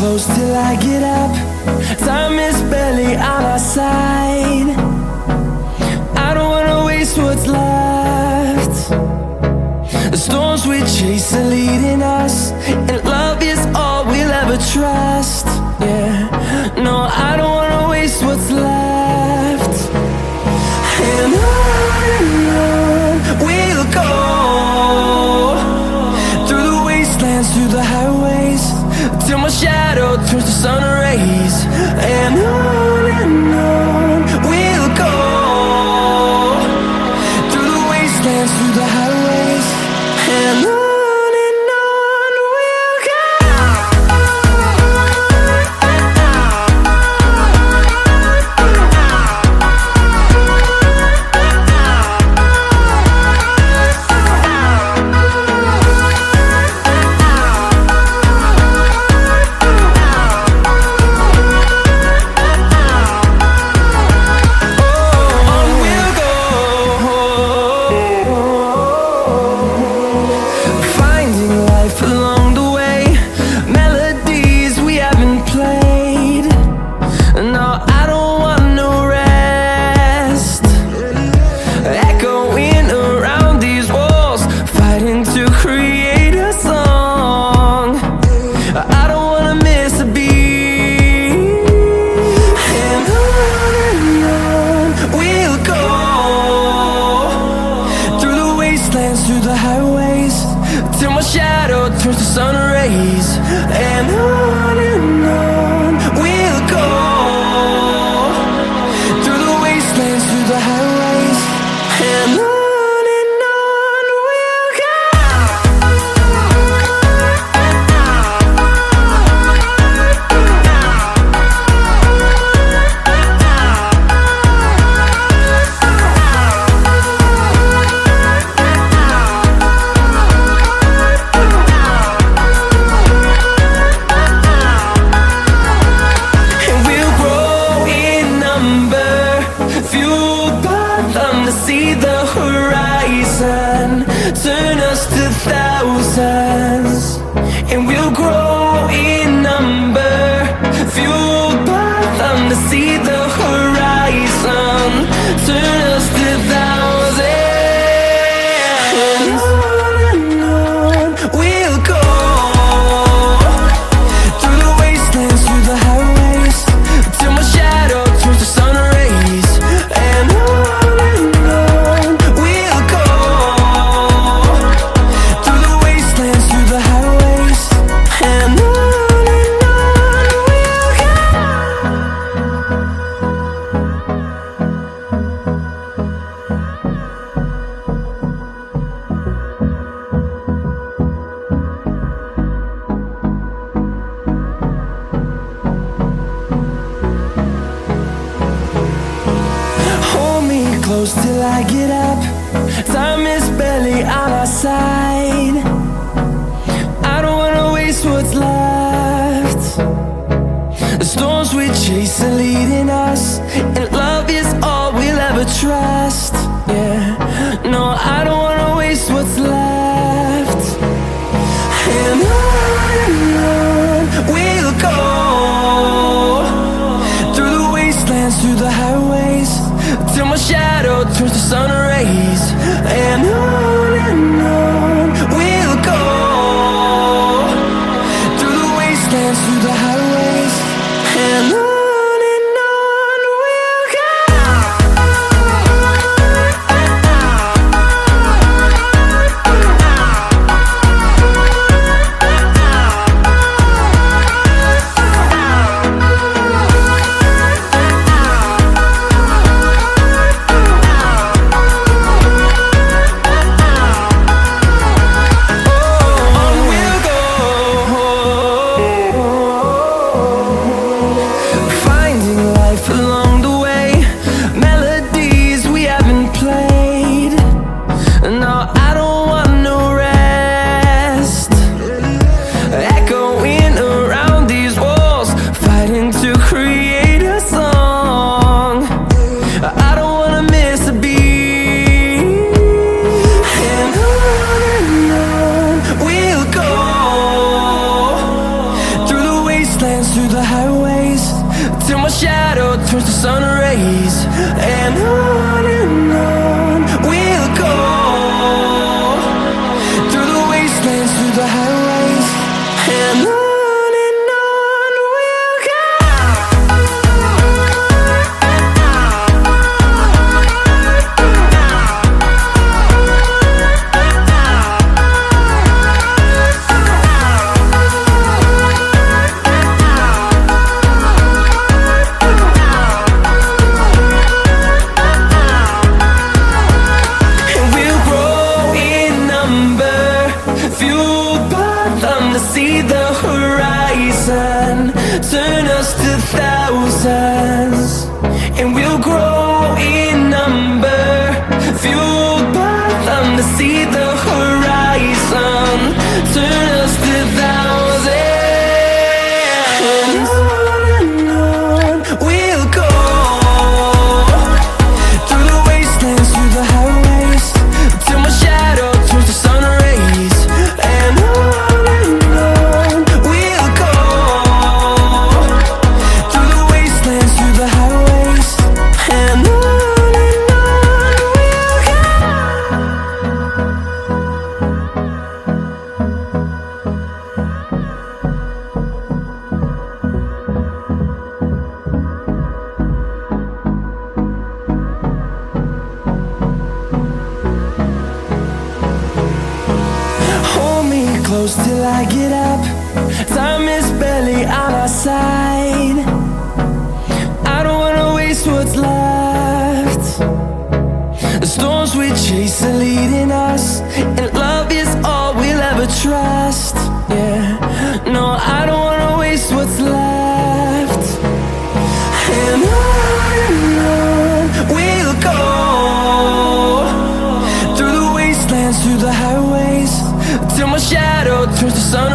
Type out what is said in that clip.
close till I get up. Time is barely on our side. I don't wanna waste what's left. The storms we chase are leading us, and love is all we'll ever trust. Yeah, no, I don't wanna waste what's left. And on we'll go, through the wastelands, through the highways, till my shadow turns to sun rays. And on we'll go, through the wastelands, through the highways, and on we'll go. Through the highways, till my shadow turns to sun rays. And on we'll go, through the wastelands, through the highways, and on we'll go. See the horizon, turn us to thousands, and we'll grow in number, fueled by them. To see the horizon, turn us to thousands, and on we'll go, through the wastelands, through the highways, till my shadow turns to sun rays. And close till I get up. Time is barely on our side. I don't wanna waste what's left. The storms we chase are leading us, and love is all we'll ever trust. Yeah, no, I don't wanna waste what's left. And on we'll go, through the wastelands, through the highways, till my shadow turns to sun rays. And on we'll go, through the wastelands, through the highways, and on. Oh, and on we'll go. See the horizon, turn us to thousands, and we'll grow in number, fueled by them to see the horizon, turn us to thousands, and on we'll go, through the wastelands, through the highways, till my shadow turns to sun rays, and on close till I get up. Time is barely on our side. I don't wanna waste what's left. The storms we chase are leading us, and love is all we'll ever trust. Yeah, no, I don't wanna waste what's left. And on we'll go, through the wastelands, through the highways, till my shadow turns to sun